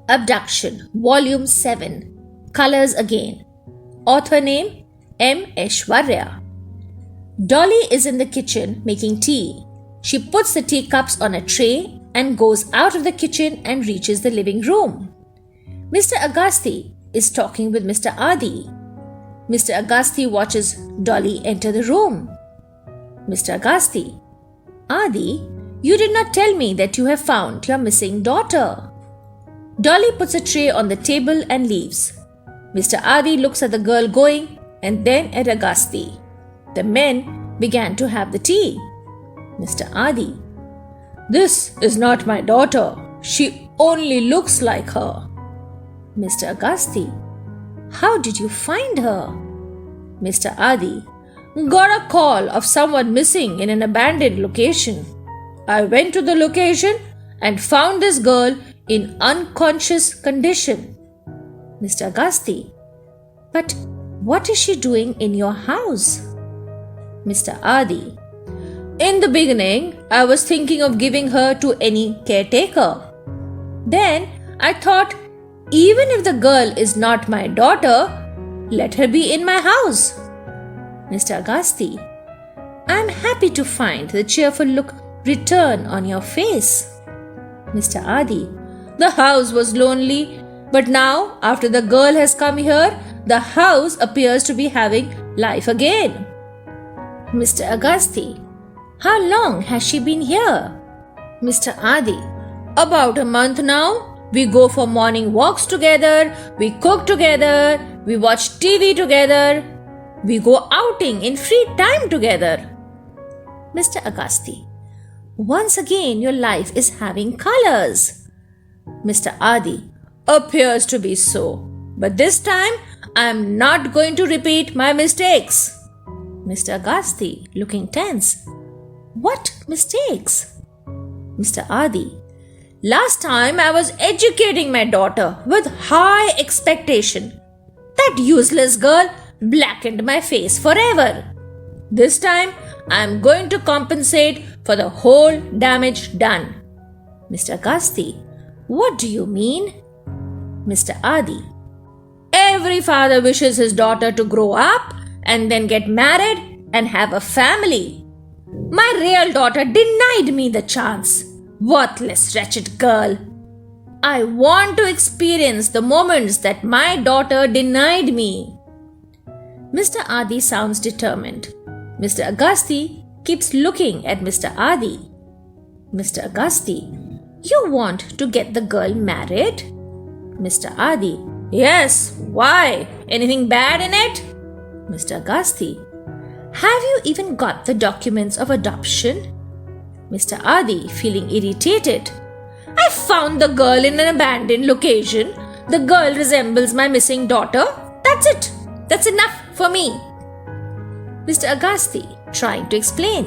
Abduction, Volume 7, Colors Again. Author name M. Aishvarya. Dolly is in the kitchen making tea. She puts the teacups on a tray and goes out of the kitchen and reaches the living room. Mr. Agasti is talking with Mr. Adi. Mr. Agasti watches Dolly enter the room. Mr. Agasti: Adi, you did not tell me that you have found your missing daughter. Dolly puts a tray on the table and leaves. Mr. Adi looks at the girl going and then at Agasti. The men began to have the tea. Mr. Adi: This is not my daughter. She only looks like her. Mr. Agasti: How did you find her? Mr. Adi: Got a call of someone missing in an abandoned location. I went to the location and found this girl in unconscious condition. Mr. Agasti: But what is she doing in your house? Mr. Adi: In the beginning, I was thinking of giving her to any caretaker. Then I thought, even if the girl is not my daughter, let her be in my house. Mr. Agasti: I am happy to find the cheerful look return on your face. Mr. Adi: The house was lonely, but now, after the girl has come here, the house appears to be having life again. Mr. Agasti: How long has she been here? Mr. Adi: About a month now. We go for morning walks together, we cook together, we watch TV together, we go outing in free time together. Mr. Agasti: Once again your life is having colors. Mr. Adi: Appears to be so, but this time I am not going to repeat my mistakes. Mr. Agasti, looking tense: What mistakes? Mr. Adi: Last time I was educating my daughter with high expectation. That useless girl blackened my face forever. This time I am going to compensate for the whole damage done. Mr. Agasti: What do you mean? Mr. Adi: Every father wishes his daughter to grow up and then get married and have a family. My real daughter denied me the chance. Worthless, wretched girl. I want to experience the moments that my daughter denied me. Mr. Adi sounds determined. Mr. Agasti keeps looking at Mr. Adi. Mr. Agasti: You want to get the girl married? Mr. Adi: Yes, why? Anything bad in it? Mr. Agasti: Have you even got the documents of adoption? Mr. Adi, feeling irritated: I found the girl in an abandoned location. The girl resembles my missing daughter. That's it. That's enough for me. Mr. Agasti, trying to explain: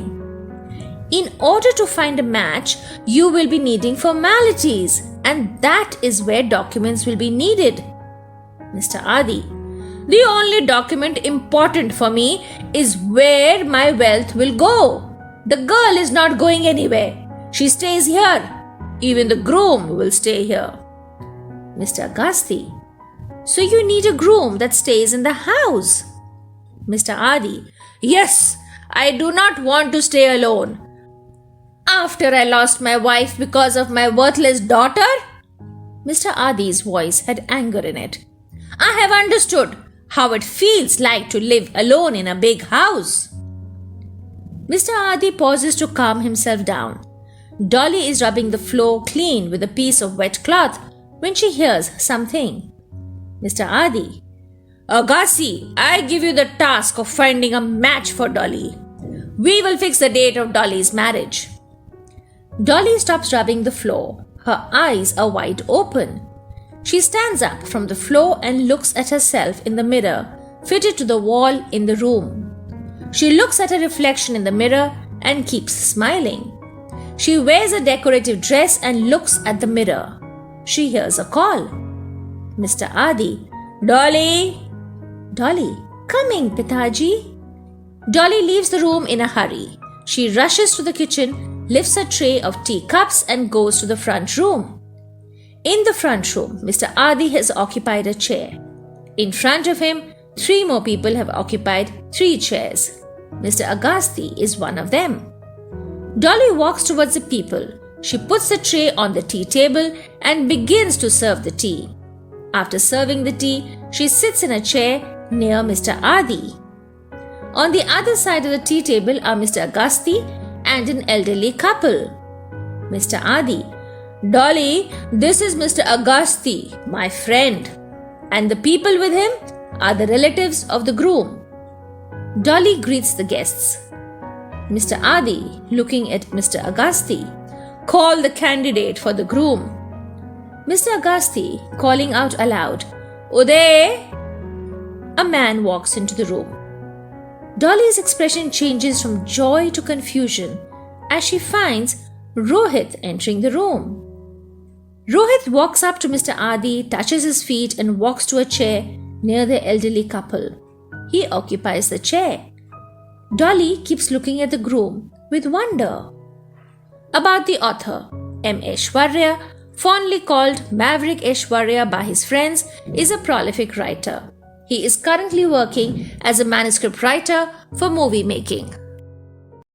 In order to find a match, you will be needing formalities, and that is where documents will be needed. Mr. Adi: The only document important for me is where my wealth will go. The girl is not going anywhere. She stays here. Even the groom will stay here. Mr. Agasti: So you need a groom that stays in the house? Mr. Adi: Yes, I do not want to stay alone. After I lost my wife because of my worthless daughter? Mr. Adi's voice had anger in it. I have understood how it feels like to live alone in a big house. Mr. Adi pauses to calm himself down. Dolly is rubbing the floor clean with a piece of wet cloth when she hears something. Mr. Adi: Agasti, I give you the task of finding a match for Dolly. We will fix the date of Dolly's marriage. Dolly stops rubbing the floor. Her eyes are wide open. She stands up from the floor and looks at herself in the mirror fitted to the wall in the room. She looks at her reflection in the mirror and keeps smiling. She wears a decorative dress and looks at the mirror. She hears a call. Mr. Adi: Dolly! Dolly: Coming, Pitaji. Dolly leaves the room in a hurry. She rushes to the kitchen, lifts a tray of teacups and goes to the front room. In the front room, Mr. Adi has occupied a chair. In front of him, 3 more people have occupied 3 chairs. Mr. Agasti is one of them. Dolly walks towards the people. She puts the tray on the tea table and begins to serve the tea. After serving the tea, she sits in a chair near Mr. Adi. On the other side of the tea table are Mr. Agasti and an elderly couple. Mr. Adi: "Dolly, this is Mr. Agasti, my friend, and the people with him are the relatives of the groom." Dolly greets the guests. Mr. Adi, looking at Mr. Agasti: "Call the candidate for the groom." Mr. Agasti, calling out aloud, "Uday!" A man walks into the room. Dolly's expression changes from joy to confusion as she finds Rohit entering the room. Rohit walks up to Mr. Adi, touches his feet and walks to a chair near the elderly couple. He occupies the chair. Dolly keeps looking at the groom with wonder. About the author, M. Aishvarya, fondly called Maverick Aishvarya by his friends, is a prolific writer. He is currently working as a manuscript writer for movie making.